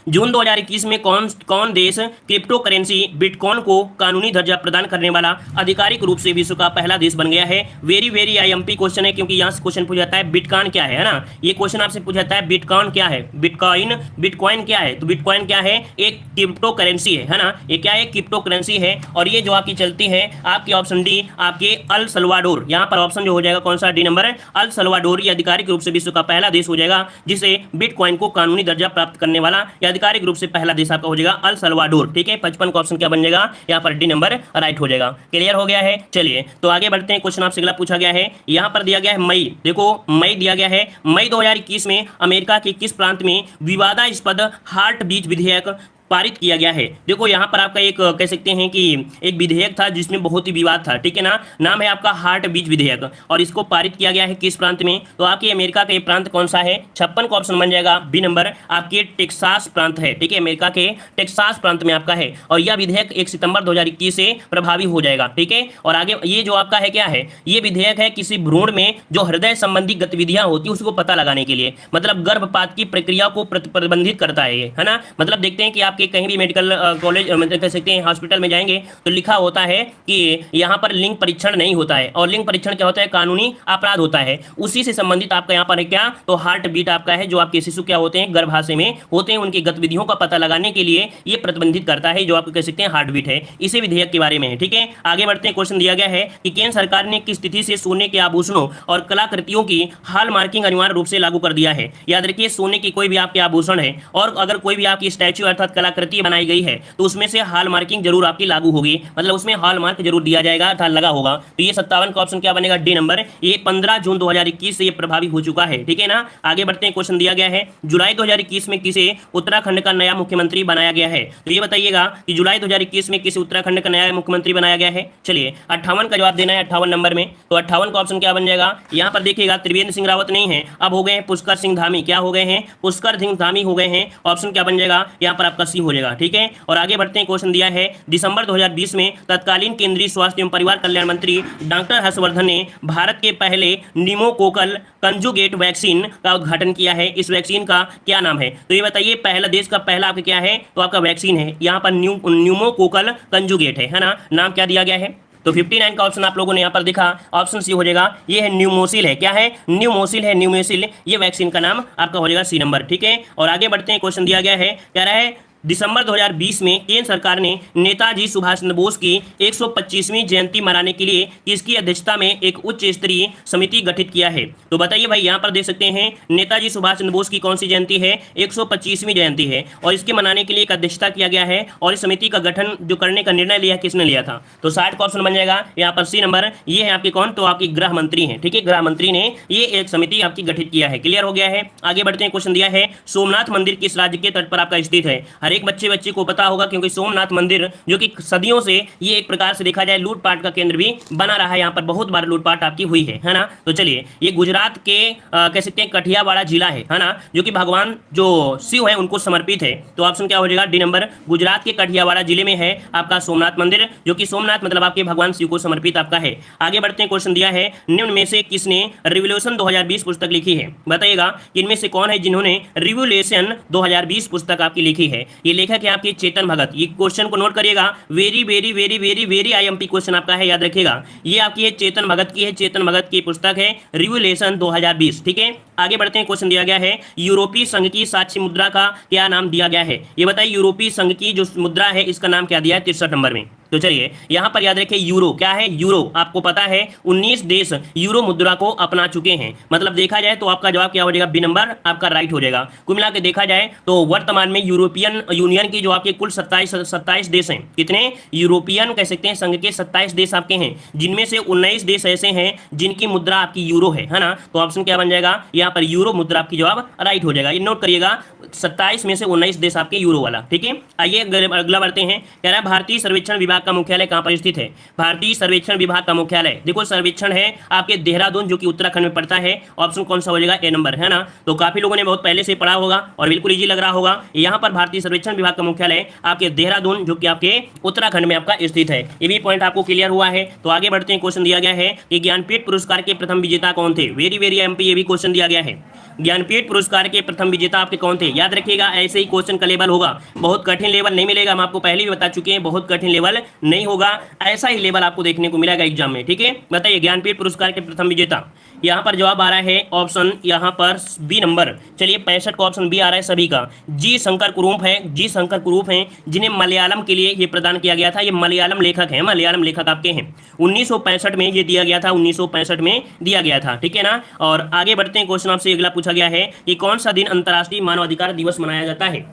जून 2021 में कौन देश क्रिप्टो करेंसी बिटकॉइन को कानूनी दर्जा प्रदान करने वाला आधिकारिक रूप से विश्व का पहला देश बन गया है। वेरी आईएमपी क्वेश्चन है, क्योंकि यहाँ से क्वेश्चन पूछा जाता है बिटकॉइन क्या है ना। ये क्वेश्चन आपसे पूछा जाता है बिटकॉइन क्या है, बिटकॉइन क्या है। तो बिटकॉइन क्या है, एक क्रिप्टो करेंसी है ना। ये क्या है, क्रिप्टो करेंसी है, और ये जो आपकी चलती है आपकी ऑप्शन डी, आपके अल सल्वाडोर। यहाँ पर ऑप्शन जो हो जाएगा कौन सा, डी नंबर अल सल्वाडोर। ये आधिकारिक रूप से विश्व का पहला देश हो जाएगा जिसे बिटकॉइन को कानूनी दर्जा प्राप्त करने वाला आधिकारिक रूप से पहला देश आपका हो जाएगा अल सल्वाडोर। ठीक है। 55 का ऑप्शन क्या बन जाएगा, यहाँ पर डी नंबर राइट हो जाएगा। क्लियर हो गया है। चलिए, तो आगे बढ़ते हैं, क्वेश्चन आपसे अगला पूछा गया है। यहाँ पर दिया गया है मई, देखो मई दिया गया है। मई 2021 में अमेरिका के किस प्रांत में विवादास्पद हार्ट बीट विधेयक पारित किया गया है। देखो, यहाँ पर आपका एक कह सकते हैं कि एक विधेयक था जिसमें बहुत ही विवाद था। ठीक है ना। नाम है आपका हार्ट बीट विधेयक, और इसको पारित किया गया है किस प्रांत में, तो आपके अमेरिका का ये प्रांत कौन सा है। 56 का ऑप्शन बन जाएगा बी नंबर, आपके टेक्सास प्रांत है। ठीक है, अमेरिका के टेक्सास प्रांत में आपका है, और यह विधेयक 1 सितंबर 2021 से प्रभावी हो जाएगा। ठीक है। और आगे ये जो आपका है क्या है, ये विधेयक है किसी भ्रूण में जो हृदय संबंधी गतिविधियां होती है उसको पता लगाने के लिए, मतलब गर्भपात की प्रक्रिया को प्रतिबंधित करता है ये, है ना। मतलब देखते हैं कि आप कहीं भी मेडिकल कॉलेज मतलब कह सकते हैं हॉस्पिटल में जाएंगे तो लिखा होता है कि यहाँ पर लिंग परीक्षण नहीं होता है, और लिंग परीक्षण क्या होता है, कानूनी अपराध होता है। उसी से संबंधित आपका यहाँ पर है क्या, तो हार्ट बीट आपका है, जो आपके शिशु क्या होते हैं गर्भाशय में होते हैं, उनकी गतिविधियों का पता लगाने के लिए ये प्रतिबंधित करता है, जो आप कह सकते हैं हार्ट बीट है। इसी विधेयक के बारे में है। ठीक है। आगे बढ़ते हैं, क्वेश्चन दिया गया है कि केंद्र सरकार ने किस तिथि से सोने के आभूषणों और कलाकृतियों की हॉल मार्किंग अनिवार्य रूप से लागू कर दिया है। याद रखिए, सोने की कोई भी आपके आभूषण है और अगर कोई भी आपकी स्टैच्यू अर्थात कलाकृति बनाई गई है तो उसमें से हॉल मार्किंग जरूर आपकी लागू होगी, मतलब उसमें हॉल मार्क जरूर दिया जाएगा अर्थात लगा होगा। तो ये 57 का ऑप्शन क्या बनेगा, डी नंबर। ये 15 जून 2021 से ये प्रभावी हो चुका है। ठीक है ना। आगे बढ़ते हैं, क्वेश्चन दिया गया है जुलाई 2021 में किसे उत्तराखंड का नया मुख्यमंत्री बनाया गया है। तो ये बताइएगा कि जुलाई 2021 में किसे उत्तराखंड का नया मुख्यमंत्री बनाया गया है। चलिए, 58 का जवाब देना है, 58 नंबर में। तो 58 का ऑप्शन क्या बन जाएगा, यहाँ पर देखिएगा त्रिवेंद्र सिंह रावत नहीं है, अब हो गए हैं पुष्कर सिंह धामी। क्या हो गए हैं, पुष्कर सिंह धामी हो गए हैं। ऑप्शन क्या बन जाएगा, यहाँ पर आपका सी हो जाएगा। ठीक है। और आगे बढ़ते हैं, क्वेश्चन दिया है दिसंबर 2020 में तत्कालीन केंद्रीय स्वास्थ्य एवं परिवार कल्याण मंत्री डॉक्टर हर्षवर्धन ने भारत के पहले निमोकोकल कंजुगेट वैक्सीन का उद्घाटन किया है। इस वैक्सीन का क्या नाम है। तो ये बताइए, पहला देश का पहला आपका क्या है, तो आपका वैक्सीन है यहाँ पर न्यूमोकोकल कंजुगेट है ना। नाम क्या दिया गया है, तो 59 का ऑप्शन आप लोगों ने यहाँ पर देखा, ऑप्शन सी हो जाएगा। ये है न्यूमोसिल है, क्या है, न्यूमोसिल है, न्यूमोसिल। ये वैक्सीन का नाम आपका हो जाएगा सी नंबर। ठीक है। और आगे बढ़ते हैं, क्वेश्चन दिया गया है, कह रहा है दिसंबर 2020 में केंद्र सरकार ने नेताजी सुभाष चंद्र बोस की 125वीं जयंती मनाने के लिए किसकी अध्यक्षता में एक उच्च स्तरीय समिति गठित किया है। तो बताइए भाई, यहाँ पर देख सकते हैं नेताजी सुभाष चंद्र बोस की कौन सी जयंती है, 125वीं जयंती है, और इसके मनाने के लिए एक अध्यक्षता किया गया है, और इस समिति का गठन जो करने का निर्णय लिया किसने लिया था। तो 60 का ऑप्शन बन जाएगा यहाँ पर सी नंबर। ये है आपके कौन, तो आपकी गृह मंत्री है। ठीक है, गृह मंत्री ने ये एक समिति आपकी गठित किया है। क्लियर हो गया है। आगे बढ़ते हैं, क्वेश्चन दिया है सोमनाथ मंदिर किस राज्य के तट पर आपका स्थित है। हर एक बच्चे बच्चे को पता होगा, क्योंकि सोमनाथ मंदिर जो कि सदियों से ये एक प्रकार से देखा जाए लूटपाट का केंद्र भी बना रहा है, यहाँ पर बहुत बार लूटपाट आपकी हुई है ना। तो चलिए, ये गुजरात के कह सकते हैं कठियावाड़ा जिला है ना, जो कि भगवान जो शिव है उनको समर्पित है। तो ऑप्शन क्या हो जाएगा, डी नंबर, गुजरात के कठियावाड़ा जिले में है आपका सोमनाथ मंदिर, जो कि सोमनाथ मतलब आपके भगवान शिव को समर्पित आपका है। आगे बढ़ते हैं, क्वेश्चन दिया है निम्न में से किसने रिवोल्यूशन 2020 पुस्तक लिखी है, बताइएगा कि इनमें से कौन है जिन्होंने रिवोल्यूशन 2020 पुस्तक आपकी लिखी है। ये लेखक है आपकी चेतन भगत। ये क्वेश्चन को नोट करिएगा, very very very very very IMP question आपका है, याद रखिएगा। ये आपकी है चेतन भगत की है, चेतन भगत की पुस्तक है रिवोल्यूशन 2020, ठीक है। आगे बढ़ते हैं, क्वेश्चन दिया गया है यूरोपीय संघ की साक्ष्य मुद्रा का क्या नाम दिया गया है, ये बताइए यूरोपीय संघ की जो मुद्रा है इसका नाम क्या दिया है 63 नंबर में। तो चलिए यहां पर याद रखिए, यूरो क्या है, यूरो आपको पता है 19 देश यूरो मुद्रा को अपना चुके हैं। मतलब देखा जाए तो आपका जवाब क्या हो जाएगा, बी नंबर आपका राइट हो जाएगा। कुल मिला के देखा जाए तो वर्तमान में यूरोपियन यूनियन की जो आपके कुल 27 देश हैं, कितने यूरोपियन कह सकते हैं संघ के 27 देश आपके हैं, जिनमें से 19 देश ऐसे हैं जिनकी मुद्रा आपकी यूरो है ना। तो ऑप्शन क्या बन जाएगा, यहाँ पर यूरो मुद्रा आपकी जवाब राइट हो जाएगा। ये नोट करिएगा, 27 में से 19 देश आपके यूरो वाला, ठीक है। आइए अगला बढ़ते हैं, कह रहा है भारतीय सर्वेक्षण विभाग का मुख्यालय कहां पर स्थित है। भारतीय सर्वेक्षण विभाग का मुख्यालय देखो सर्वेक्षण है आपके देहरादून, जो कि उत्तराखंड में पड़ता है। ऑप्शन कौन सा हो जाएगा, ए नंबर, है ना। तो काफी लोगों ने बहुत पहले से पढ़ा होगा और बिल्कुल इजी लग रहा होगा। यहां पर भारतीय सर्वेक्षण विभाग का मुख्यालय आपके देहरादून, जो कि आपके उत्तराखंड में आपका स्थित है। ये भी पॉइंट आपको क्लियर हुआ है। तो आगे बढ़ते हैं, क्वेश्चन दिया गया है कि ज्ञानपीठ पुरस्कार के प्रथम विजेता कौन थे। वेरी वेरी एमपी, ये भी क्वेश्चन दिया गया है। ज्ञानपीठ पुरस्कार के प्रथम विजेता आपके कौन थे, याद रखिएगा। ऐसे ही क्वेश्चन का लेवल होगा, बहुत कठिन लेवल नहीं मिलेगा। हम आपको पहले भी बता चुके हैं, बहुत कठिन लेवल नहीं होगा, ऐसा ही लेवल आपको देखने को मिलेगा एग्जाम में, ठीक है। बताइए ज्ञानपीठ पुरस्कार के प्रथम विजेता, यहाँ पर जवाब आ रहा है ऑप्शन यहाँ पर बी नंबर। चलिए 65 का ऑप्शन बी आ रहा है सभी का। जी शंकर कुरूप है, जी शंकर कुरूप हैं, जिन्हें मलयालम के लिए ये प्रदान किया गया था। ये मलयालम लेखक हैं, मलयालम लेखक आपके हैं। 1965 में ये दिया गया था, 1965 में दिया गया था, ठीक है ना। और आगे बढ़ते हैं, क्वेश्चन आपसे अगला पूछा गया है कि कौन सा दिन अंतर्राष्ट्रीय मानवाधिकार दिवस मनाया जाता है।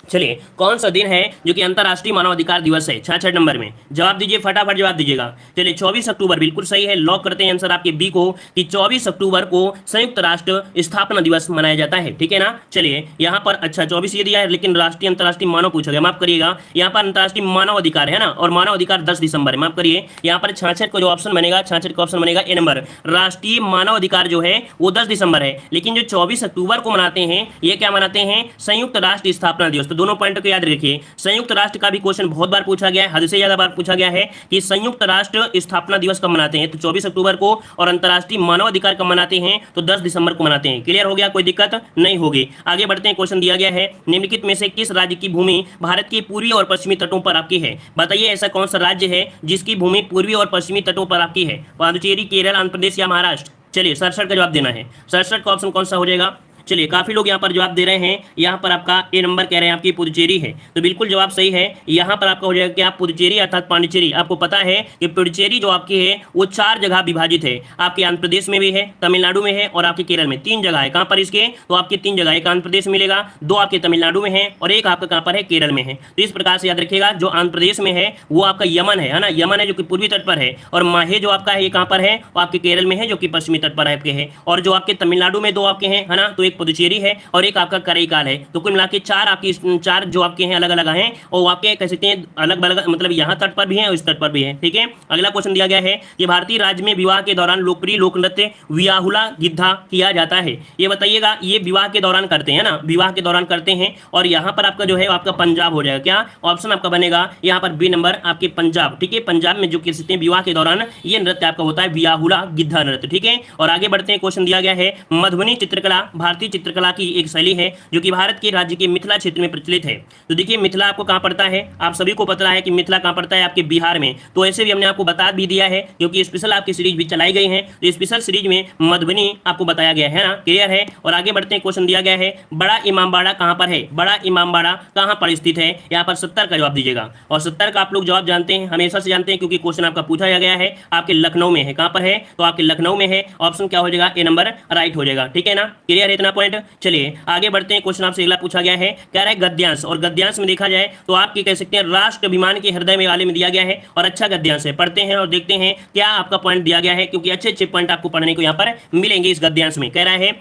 चलिए कौन सा दिन है जो कि अंतर्राष्ट्रीय मानवाधिकार दिवस है, 66 नंबर में। जवाब दीजिए, फटाफट जवाब दीजिएगा। चलिए 24 अक्टूबर बिल्कुल सही है, लॉक करते हैं आंसर आपके बी को कि 24 अक्टूबर को संयुक्त राष्ट्र स्थापना दिवस मनाया जाता है, ठीक है ना। चलिए यहाँ पर अच्छा 24 ये दिया है, लेकिन राष्ट्रीय अंतर्राष्ट्रीय मानव पूछा गया, माफ करिएगा। यहाँ पर अंतर्राष्ट्रीय मानव अधिकार है ना, और मानव अधिकार 10 दिसंबर, माफ करिए। यहाँ पर 66 का जो ऑप्शन बनेगा, 66 का ऑप्शन बनेगा ए नंबर। राष्ट्रीय मानव अधिकार जो है वो 10 दिसंबर है, लेकिन जो 24 अक्टूबर को मनाते हैं ये क्या मनाते हैं, संयुक्त राष्ट्र स्थापना दिवस। तो दोनों पॉइंट को याद रखिए। संयुक्त राष्ट्र का भी क्वेश्चन बहुत बार पूछा गया है, हद से ज्यादा बार पूछा गया है कि संयुक्त राष्ट्र स्थापना दिवस कब मनाते हैं, तो 24 अक्टूबर को, और अंतर्राष्ट्रीय मानव अधिकार कब मनाते हैं, तो 10 दिसंबर को मनाते हैं। क्लियर हो गया, कोई दिक्कत नहीं होगी। आगे बढ़ते हैं, क्वेश्चन दिया गया है निम्नलिखित में से किस राज्य की भूमि भारत के पूर्वी और पश्चिमी तटों पर आपकी है। बताइए ऐसा कौन सा राज्य है जिसकी भूमि पूर्वी और पश्चिमी तटों पर आपकी है, पुडुचेरी, केरल, आंध्र प्रदेश या महाराष्ट्र। चलिए 67 का जवाब देना है। 67 का ऑप्शन कौन सा हो जाएगा। चलिए काफी लोग यहाँ पर जवाब दे रहे हैं, यहाँ पर आपका ए नंबर कह रहे हैं आपकी पुडुचेरी है, तो बिल्कुल जवाब सही है। यहाँ पर आपका हो जाएगा क्या, पुडुचेरी अर्थात पांडिचेरी। आपको पता है कि पुडुचेरी जो आपकी है वो 4 जगह विभाजित है, आपके आंध्र प्रदेश में भी है, तमिलनाडु में है और आपके केरल में। 3 जगह है, कहाँ पर इसके, तो आपके 3 जगह, एक आंध्र प्रदेश मिलेगा, 2 आपके तमिलनाडु में है और एक आपका कहाँ पर है, केरल में है। तो इस प्रकार से याद रखिएगा, जो आंध्र प्रदेश में है वो आपका यमन है ना, यमन है जो कि पूर्वी तट पर है, और माहे जो आपका है ये कहाँ पर है, वो आपके केरल में है जो कि पश्चिमी तट पर आपके है। और जो आपके तमिलनाडु में 2 आपके हैं, है ना, तो एक पुडुचेरी है और एक आपका करईकाल है। तो कुल मिला के 4 आपकी 4 जो आपके हैं अलग अलग हैं, और आपके कह सकते हैं अलग अलग, मतलब यहाँ तट पर भी है और इस तट पर भी है, ठीक है। अगला क्वेश्चन दिया गया है कि भारतीय राज्य में विवाह के दौरान लोकप्रिय लोक नृत्य वियाहुला गिद्धा किया जाता है। ये बताइएगा, ये विवाह के दौरान करते हैं ना, विवाह के दौरान करते हैं। और यहाँ पर आपका जो है आपका पंजाब हो जाएगा, क्या ऑप्शन आपका बनेगा यहाँ पर बी नंबर आपके पंजाब, ठीक है। पंजाब में जो कह सकते हैं विवाह के दौरान ये नृत्य आपका होता है वियाहुला गिद्धा नृत्य, ठीक है। और आगे बढ़ते हैं, क्वेश्चन दिया गया है मधुबनी चित्रकला भारतीय चित्रकला की एक शैली है जो कि भारत के राज्य के मिथिला क्षेत्र में प्रचलित है। तो देखिए मिथिला आपको कहां पड़ता है, आप सभी को पता है कि मिथिला कहां पड़ता है, आपके बिहार में। तो ऐसे भी हमने आपको बता भी दिया है, क्योंकि स्पेशल आपकी सीरीज भी चलाई गई है, तो स्पेशल सीरीज में मधुबनी आपको बताया गया है ना, क्लियर है। और आगे बढ़ते हैं, क्वेश्चन दिया गया है बड़ा इमामबाड़ा कहां पर है, बड़ा इमामबाड़ा कहां पर स्थित है। यहाँ पर 70 का जवाब दीजिएगा, और 70 का आप लोग जवाब जानते हैं, हमेशा से जानते हैं, क्योंकि क्वेश्चन आपका पूछा गया है, आपके लखनऊ में है। कहां पर है, तो आपके लखनऊ में है। ऑप्शन क्या हो जाएगा, ए नंबर राइट हो जाएगा, ठीक है ना, क्लियर है इतना पॉइंट। चलिए आगे बढ़ते हैं, क्वेश्चन आपसे अगला पूछा गया है, कह रहा है गद्यांश, और गद्यांश में देखा जाए तो आपके कह सकते हैं राष्ट्र अभिमान के हृदय में वाले में दिया गया है, और अच्छा गद्यांश है। पढ़ते हैं और देखते हैं क्या आपका पॉइंट दिया गया है, क्योंकि अच्छे अच्छे पॉइंट आपको पढ़ने को यहाँ पर मिलेंगे इस गद्यांश में। कह रहा है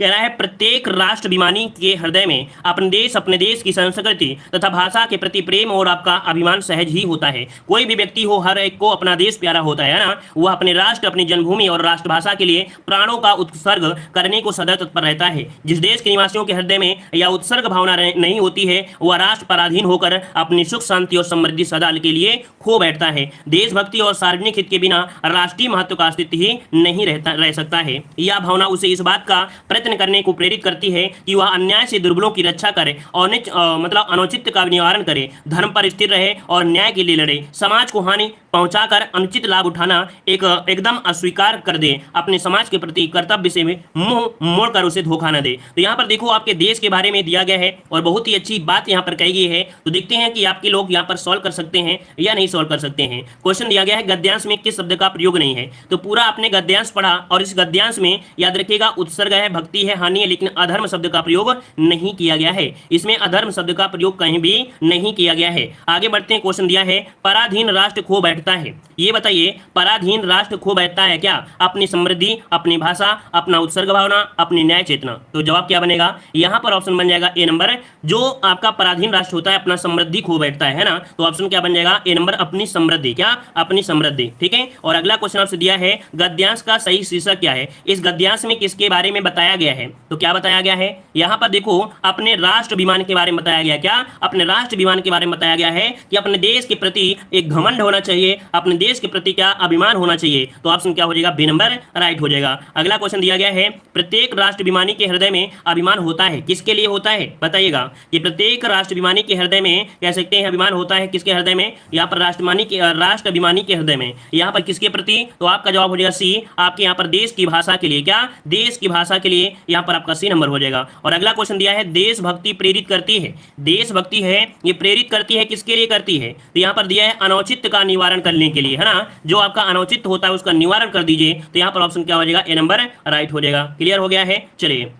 कह रहा है प्रत्येक राष्ट्राभिमानी के हृदय में अपने देश की संस्कृति तथा भाषा के प्रति प्रेम और आपका अभिमान सहज ही होता है। कोई भी व्यक्ति हो, हर एक को अपना देश प्यारा होता है ना। वह अपने राष्ट्र, अपनी जन्मभूमि और राष्ट्रभाषा के लिए प्राणों का उत्सर्ग करने को सदा तत्पर रहता है। जिस देश के निवासियों के हृदय में यह उत्सर्ग भावना नहीं होती है, वह राष्ट्र पराधीन होकर अपनी सुख, शांति और समृद्धि सदा के लिए खो बैठता है। देशभक्ति और सार्वजनिक हित के बिना राष्ट्रीय महत्व का अस्तित्व ही नहीं रह सकता है। यह भावना उसे इस बात का प्रयत्न करने को प्रेरित करती है कि वह अन्याय से दुर्बलों की रक्षा करे और मतलब अनुचित का निवारण करे, धर्म पर स्थिर रहे और न्याय के लिए लड़े, समाज को हानि पहुंचाकर अनुचित लाभ उठाना एकदम अस्वीकार कर दे, अपने समाज के प्रति कर्तव्य से मुंह मोड़कर उसे धोखा न दे। तो यहाँ पर देखो आपके देश के बारे में दिया गया है और बहुत ही अच्छी बात यहाँ पर कही गई है। तो देखते हैं कि आपके लोग यहाँ पर सॉल्व कर सकते हैं या नहीं सॉल्व कर सकते हैं। क्वेश्चन दिया गया है गद्यांश में किस शब्द का प्रयोग नहीं है। तो पूरा आपने गद्यांश पढ़ा और इस गद्यांश में याद रखिएगा उत्सर्ग है, भक्ति है, हानि है, लेकिन अधर्म शब्द का प्रयोग नहीं किया गया है। इसमें अधर्म शब्द का प्रयोग कहीं भी नहीं किया गया है। आगे बढ़ते हैं। क्वेश्चन दिया है पराधीन राष्ट्र खो बैठता है। ये बताइए पराधीन राष्ट्र खो बैठता है क्या? अपनी समृद्धि, अपनी भाषा, अपना उत्सर्ग भावना, अपनी न्याय चेतना। तो जवाब क्या बनेगा? यहाँ पर ऑप्शन बन जाएगा ए नंबर। जो आपका पराधीन राष्ट्र होता है अपना समृद्धि खो बैठता है ना, तो ऑप्शन क्या बन जाएगा? ए नंबर, अपनी समृद्धि। क्या? अपनी समृद्धि। ठीक है। और अगला क्वेश्चन आपसे दिया है गद्यांश का सही शीर्षक क्या है। इस गद्यांश में किसके बारे में बताया गया है? तो क्या बताया गया है? यहाँ पर देखो अपने राष्ट्राभिमान के बारे में बताया गया। क्या? अपने राष्ट्राभिमान के बारे में बताया गया है कि अपने देश के प्रति एक घमंड होना चाहिए, अपने देश के प्रति क्या अभिमान होना चाहिए। तो ऑप्शन क्या हो जाएगा? बी नंबर राइट हो जाएगा। अगला क्वेश्चन दिया गया है प्रत्येक राष्ट्राभिमानी के हृदय में अभिमान होता है, किसके लिए होता है बताइएगा। कि प्रत्येक राष्ट्राभिमानी के हृदय में कह सकते हैं अभिमान होता है, किसके हृदय में? यहाँ पर राष्ट्राभिमानी के हृदय में। यहाँ पर किसके प्रति? तो आपका जवाब हो जाएगा सी, आपके यहाँ पर देश की भाषा के लिए। क्या? देश की भाषा के लिए। यहाँ पर आपका सी नंबर हो जाएगा। और अगला क्वेश्चन दिया है देशभक्ति प्रेरित करती है। देशभक्ति है ये प्रेरित करती है, किसके लिए करती है? तो यहाँ पर दिया है अनौचित्य का निवारण करने के लिए, है ना। जो आपका अनौचित होता है उसका निवारण कर दीजिए। तो यहाँ पर ऑप्शन क्या हो जाएगा? ए नंबर राइट हो जाएगा। क्लियर हो गया है। चलिए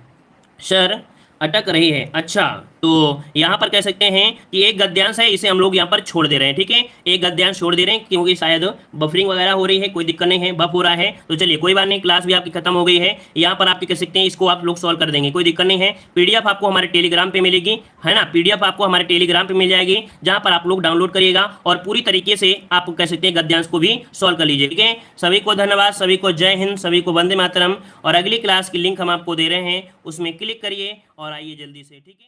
सर अटक रही है। अच्छा, तो यहाँ पर कह सकते हैं कि एक गद्यांश है, इसे हम लोग यहाँ पर छोड़ दे रहे हैं। ठीक है, एक गद्यांश छोड़ दे रहे हैं क्योंकि शायद बफरिंग वगैरह हो रही है, कोई दिक्कत नहीं है, बफ हो रहा है। तो चलिए कोई बात नहीं, क्लास भी आपकी खत्म हो गई है। यहाँ पर आप कह सकते हैं इसको आप लोग सॉल्व कर देंगे, कोई दिक्कत नहीं है। पीडीएफ आपको हमारे टेलीग्राम पे मिलेगी, है ना। पीडीएफ आपको हमारे टेलीग्राम पे मिल जाएगी, जहाँ पर आप लोग डाउनलोड करिएगा और पूरी तरीके से आप कह सकते हैं गद्यांश को भी सॉल्व कर लीजिए। ठीक है, सभी को धन्यवाद, सभी को जय हिंद, सभी को वंदे मातरम। और अगली क्लास की लिंक हम आपको दे रहे हैं, उसमें क्लिक करिए और आइए जल्दी से। ठीक है।